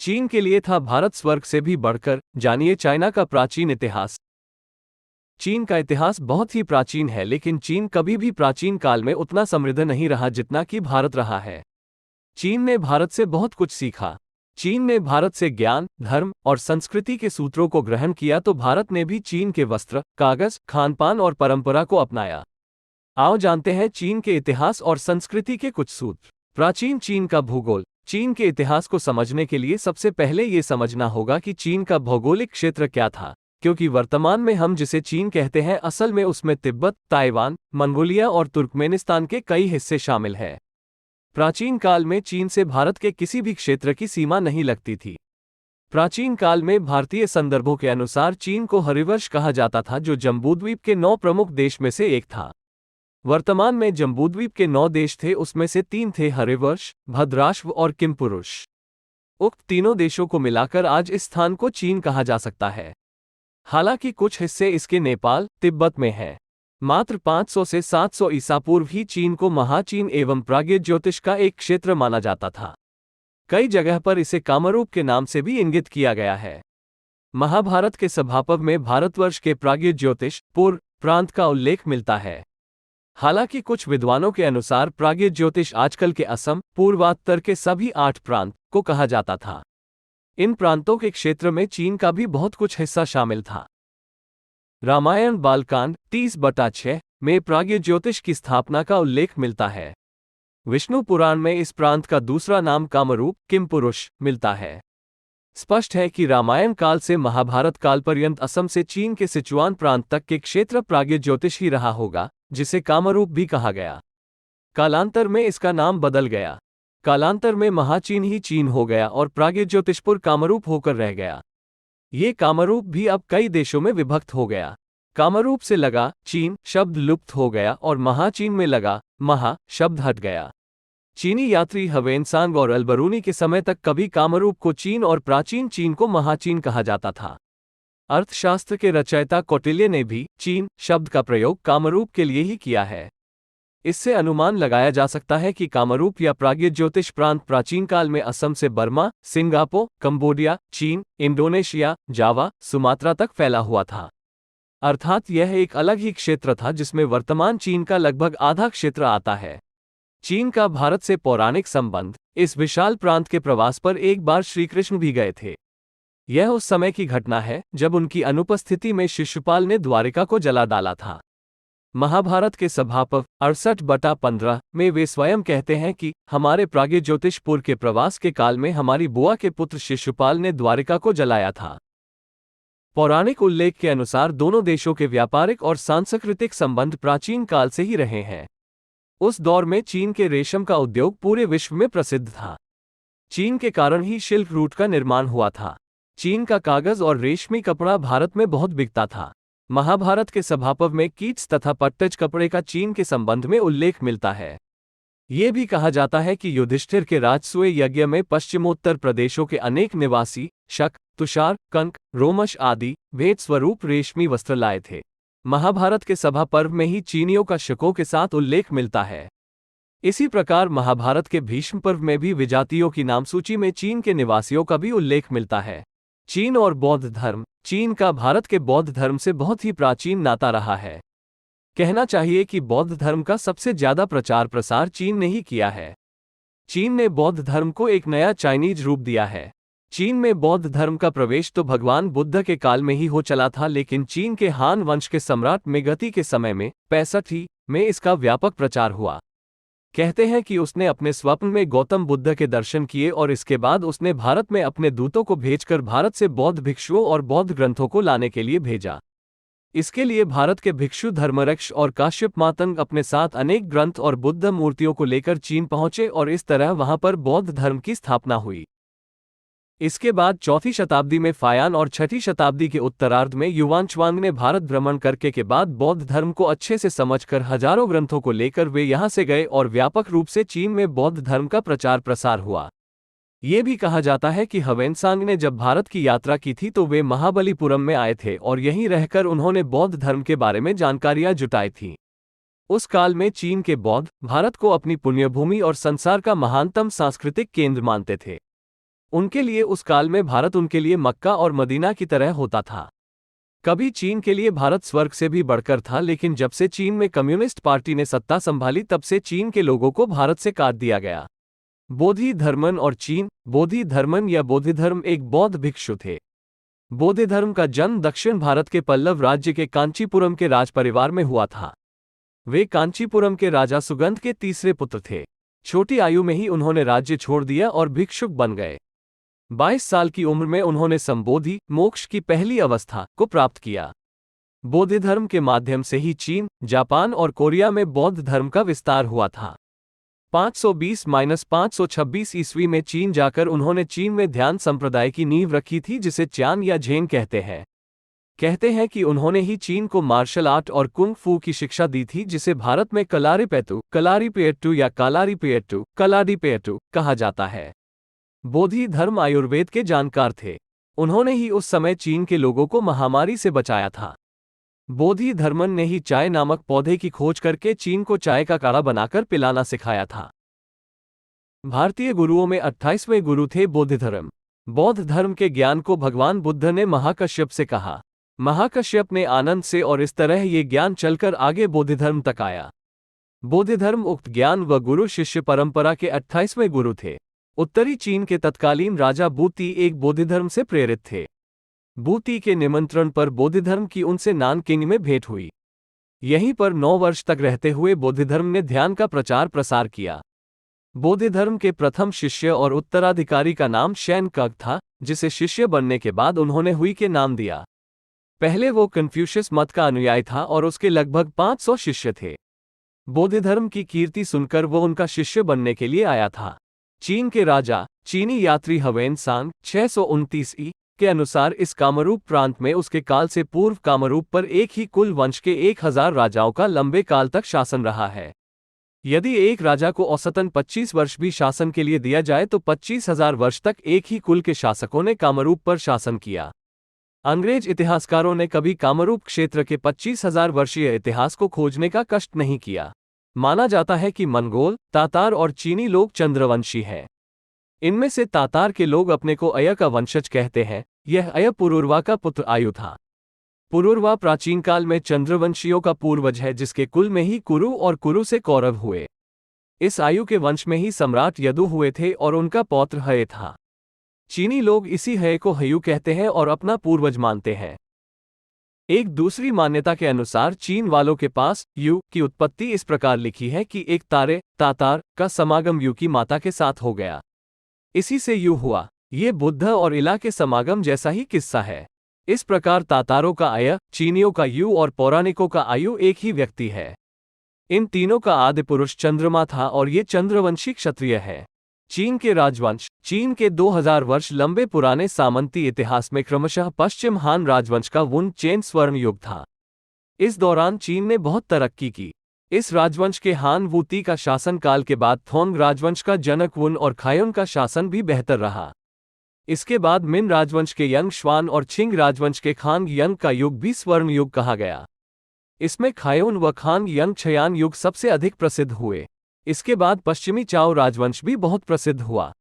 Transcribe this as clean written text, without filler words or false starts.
चीन के लिए था भारत स्वर्ग से भी बढ़कर। जानिए चाइना का प्राचीन इतिहास। चीन का इतिहास बहुत ही प्राचीन है, लेकिन चीन कभी भी प्राचीन काल में उतना समृद्ध नहीं रहा जितना कि भारत रहा है। चीन ने भारत से बहुत कुछ सीखा। चीन ने भारत से ज्ञान, धर्म और संस्कृति के सूत्रों को ग्रहण किया, तो भारत ने भी चीन के वस्त्र, कागज, खानपान और परंपरा को अपनाया। आओ जानते हैं चीन के इतिहास और संस्कृति के कुछ सूत्र। प्राचीन चीन का भूगोल। चीन के इतिहास को समझने के लिए सबसे पहले ये समझना होगा कि चीन का भौगोलिक क्षेत्र क्या था, क्योंकि वर्तमान में हम जिसे चीन कहते हैं असल में उसमें तिब्बत, ताइवान, मंगोलिया और तुर्कमेनिस्तान के कई हिस्से शामिल हैं। प्राचीन काल में चीन से भारत के किसी भी क्षेत्र की सीमा नहीं लगती थी। प्राचीन काल में भारतीय संदर्भों के अनुसार चीन को हरिवंश कहा जाता था, जो जम्बूद्वीप के 9 प्रमुख देश में से एक था। वर्तमान में जम्बूद्वीप के 9 देश थे, उसमें से 3 थे हरिवंश, भद्राश्व और किमपुरुष। उक्त तीनों देशों को मिलाकर आज इस स्थान को चीन कहा जा सकता है। हालांकि कुछ हिस्से इसके नेपाल, तिब्बत में हैं। मात्र 500 से 700 ईसा पूर्व ही चीन को महाचीन एवं प्राग्ज्योतिष का एक क्षेत्र माना जाता था। कई जगह पर इसे कामरूप के नाम से भी इंगित किया गया है। महाभारत के सभापव में भारतवर्ष के प्राग्ज्योतिष पूर्व प्रांत का उल्लेख मिलता है। हालांकि कुछ विद्वानों के अनुसार प्राग्ज्योतिष आजकल के असम, पूर्वोत्तर के सभी 8 प्रांत को कहा जाता था। इन प्रांतों के क्षेत्र में चीन का भी बहुत कुछ हिस्सा शामिल था। रामायण बालकांड 30/6 में प्राग्ज्योतिष की स्थापना का उल्लेख मिलता है। विष्णु पुराण में इस प्रांत का दूसरा नाम कामरूप, किमपुरुष मिलता है। स्पष्ट है कि रामायण काल से महाभारत काल पर्यंत असम से चीन के सिचुआन प्रांत तक के क्षेत्र प्राग्ज्योतिष ही रहा होगा, जिसे कामरूप भी कहा गया। कालांतर में इसका नाम बदल गया। कालांतर में महाचीन ही चीन हो गया और प्राग्ज्योतिषपुर कामरूप होकर रह गया। ये कामरूप भी अब कई देशों में विभक्त हो गया। कामरूप से लगा चीन शब्द लुप्त हो गया और महाचीन में लगा महा शब्द हट गया। चीनी यात्री ह्वेनसांग और अलबरूनी के समय तक कभी कामरूप को चीन और प्राचीन चीन को महाचीन कहा जाता था। अर्थशास्त्र के रचयिता कौटिल्य ने भी चीन शब्द का प्रयोग कामरूप के लिए ही किया है। इससे अनुमान लगाया जा सकता है कि कामरूप या प्राग्ज्योतिष प्रांत प्राचीन काल में असम से बर्मा, सिंगापुर, कंबोडिया, चीन, इंडोनेशिया, जावा, सुमात्रा तक फैला हुआ था। अर्थात यह एक अलग ही क्षेत्र था जिसमें वर्तमान चीन का लगभग आधा क्षेत्र आता है। चीन का भारत से पौराणिक संबंध। इस विशाल प्रांत के प्रवास पर एक बार श्री कृष्ण भी गए थे। यह उस समय की घटना है जब उनकी अनुपस्थिति में शिशुपाल ने द्वारिका को जला डाला था। महाभारत के सभापव 68/15 में वे स्वयं कहते हैं कि हमारे प्राग्ज्योतिषपुर के प्रवास के काल में हमारी बुआ के पुत्र शिशुपाल ने द्वारिका को जलाया था। पौराणिक उल्लेख के अनुसार दोनों देशों के व्यापारिक और सांस्कृतिक संबंध प्राचीन काल से ही रहे हैं। उस दौर में चीन के रेशम का उद्योग पूरे विश्व में प्रसिद्ध था। चीन के कारण ही सिल्क रूट का निर्माण हुआ था। चीन का कागज और रेशमी कपड़ा भारत में बहुत बिकता था। महाभारत के सभापव में कीट्स तथा पट्टज कपड़े का चीन के संबंध में उल्लेख मिलता है। ये भी कहा जाता है कि युधिष्ठिर के राजसूय यज्ञ में पश्चिमोत्तर प्रदेशों के अनेक निवासी शक, तुषार, कंक, रोमश आदि भेद स्वरूप रेशमी वस्त्र लाए थे। महाभारत के सभा पर्व में ही चीनियों का शकों के साथ उल्लेख मिलता है। इसी प्रकार महाभारत के भीष्म पर्व में भी विजातियों की नाम सूची में चीन के निवासियों का भी उल्लेख मिलता है। चीन और बौद्ध धर्म। चीन का भारत के बौद्ध धर्म से बहुत ही प्राचीन नाता रहा है। कहना चाहिए कि बौद्ध धर्म का सबसे ज्यादा प्रचार प्रसार चीन ने ही किया है। चीन ने बौद्ध धर्म को एक नया चाइनीज रूप दिया है। चीन में बौद्ध धर्म का प्रवेश तो भगवान बुद्ध के काल में ही हो चला था, लेकिन चीन के हान वंश के सम्राट मेगती के समय में 65 में इसका व्यापक प्रचार हुआ। कहते हैं कि उसने अपने स्वप्न में गौतम बुद्ध के दर्शन किए और इसके बाद उसने भारत में अपने दूतों को भेजकर भारत से बौद्ध भिक्षुओं और बौद्ध ग्रंथों को लाने के लिए भेजा। इसके लिए भारत के भिक्षु धर्मरक्ष और काश्यप मातंग अपने साथ अनेक ग्रंथ और बुद्ध मूर्तियों को लेकर चीन पहुंचे और इस तरह वहां पर बौद्ध धर्म की स्थापना हुई। इसके बाद 4वीं शताब्दी में फायान और 6वीं शताब्दी के उत्तरार्ध में युवानच्वांग ने भारत भ्रमण करके के बाद बौद्ध धर्म को अच्छे से समझकर हजारों ग्रंथों को लेकर वे यहां से गए और व्यापक रूप से चीन में बौद्ध धर्म का प्रचार प्रसार हुआ। ये भी कहा जाता है कि ह्वेनसांग ने जब भारत की यात्रा की थी तो वे महाबलीपुरम में आए थे और यहीं रहकर उन्होंने बौद्ध धर्म के बारे में जानकारियां जुटाई थीं। उस काल में चीन के बौद्ध भारत को अपनी पुण्यभूमि और संसार का महानतम सांस्कृतिक केंद्र मानते थे। उनके लिए उस काल में भारत उनके लिए मक्का और मदीना की तरह होता था। कभी चीन के लिए भारत स्वर्ग से भी बढ़कर था, लेकिन जब से चीन में कम्युनिस्ट पार्टी ने सत्ता संभाली तब से चीन के लोगों को भारत से काट दिया गया। बोधि धर्मन और चीन। बोधि धर्मन या बोधिधर्म एक बौद्ध भिक्षु थे। बोधि धर्म का जन्म दक्षिण भारत के पल्लव राज्य के कांचीपुरम के राजपरिवार में हुआ था। वे कांचीपुरम के राजा सुगंध के तीसरे पुत्र थे। छोटी आयु में ही उन्होंने राज्य छोड़ दिया और भिक्षुक बन गए। 22 साल की उम्र में उन्होंने संबोधि मोक्ष की पहली अवस्था को प्राप्त किया। बौद्ध धर्म के माध्यम से ही चीन, जापान और कोरिया में बौद्ध धर्म का विस्तार हुआ था। 520-526 ईस्वी में चीन जाकर उन्होंने चीन में ध्यान संप्रदाय की नींव रखी थी, जिसे च्यान या झेंग कहते हैं कि उन्होंने ही चीन को मार्शल आर्ट और कुंग फू की शिक्षा दी थी, जिसे भारत में कलारीपेयट्टू या कलाडीपेयट्टू कहा जाता है। बोधि धर्म आयुर्वेद के जानकार थे। उन्होंने ही उस समय चीन के लोगों को महामारी से बचाया था। बोधि धर्मन ने ही चाय नामक पौधे की खोज करके चीन को चाय का काढ़ा बनाकर पिलाना सिखाया था। भारतीय गुरुओं में 28वें गुरु थे बोधिधर्म। बौद्ध धर्म के ज्ञान को भगवान बुद्ध ने महाकश्यप से कहा। महाकश्यप ने आनंद से, और इस तरह ये ज्ञान चलकर आगे बोधिधर्म तक आया। बोधिधर्म उक्त ज्ञान व गुरु शिष्य परंपरा के 28वें गुरु थे। उत्तरी चीन के तत्कालीन राजा बूती एक बोधिधर्म से प्रेरित थे। बूती के निमंत्रण पर बोधिधर्म की उनसे नानकिंग में भेंट हुई। यहीं पर 9 वर्ष तक रहते हुए बोधिधर्म ने ध्यान का प्रचार प्रसार किया। बोधिधर्म के प्रथम शिष्य और उत्तराधिकारी का नाम शैन कग था, जिसे शिष्य बनने के बाद उन्होंने हुई के नाम दिया। पहले वो कन्फ्यूशियस मत का अनुयायी था और उसके लगभग 500 शिष्य थे। बोधिधर्म की कीर्ति सुनकर वो उनका शिष्य बनने के लिए आया था। चीन के राजा चीनी यात्री ह्वेन-सांग 629 ई के अनुसार इस कामरूप प्रांत में उसके काल से पूर्व कामरूप पर एक ही कुल वंश के 1000 राजाओं का लंबे काल तक शासन रहा है। यदि एक राजा को औसतन 25 वर्ष भी शासन के लिए दिया जाए तो 25,000 वर्ष तक एक ही कुल के शासकों ने कामरूप पर शासन किया। अंग्रेज इतिहासकारों ने कभी कामरूप क्षेत्र के 25,000 वर्षीय इतिहास को खोजने का कष्ट नहीं किया। माना जाता है कि मंगोल, तातार और चीनी लोग चंद्रवंशी हैं। इनमें से तातार के लोग अपने को अय का वंशज कहते हैं। यह अय पुरुरवा का पुत्र आयु था। पुरुरवा प्राचीन काल में चंद्रवंशियों का पूर्वज है, जिसके कुल में ही कुरु और कुरु से कौरव हुए। इस आयु के वंश में ही सम्राट यदु हुए थे और उनका पौत्र हय था। चीनी लोग इसी हय को हयु कहते हैं और अपना पूर्वज मानते हैं। एक दूसरी मान्यता के अनुसार चीन वालों के पास यू की उत्पत्ति इस प्रकार लिखी है कि एक तातार का समागम यू की माता के साथ हो गया। इसी से यू हुआ। ये बुद्ध और इला के समागम जैसा ही किस्सा है। इस प्रकार तातारों का अय, चीनियों का यू और पौराणिकों का आयु एक ही व्यक्ति है। इन तीनों का आदि पुरुष चंद्रमा था और ये चंद्रवंशी क्षत्रिय है। चीन के राजवंश। चीन के 2000 वर्ष लंबे पुराने सामंती इतिहास में क्रमशः पश्चिम हान राजवंश का वुन चेन स्वर्ण युग था। इस दौरान चीन ने बहुत तरक्की की। इस राजवंश के हान वूती का शासन काल के बाद थोंग राजवंश का जनक वुन और खायुन का शासन भी बेहतर रहा। इसके बाद मिन राजवंश के यंग श्वान और छिंग राजवंश के खांग यंग का युग भी स्वर्ण युग कहा गया। इसमें खायुन व खांग यंग छयान युग सबसे अधिक प्रसिद्ध हुए। इसके बाद पश्चिमी चाओ राजवंश भी बहुत प्रसिद्ध हुआ।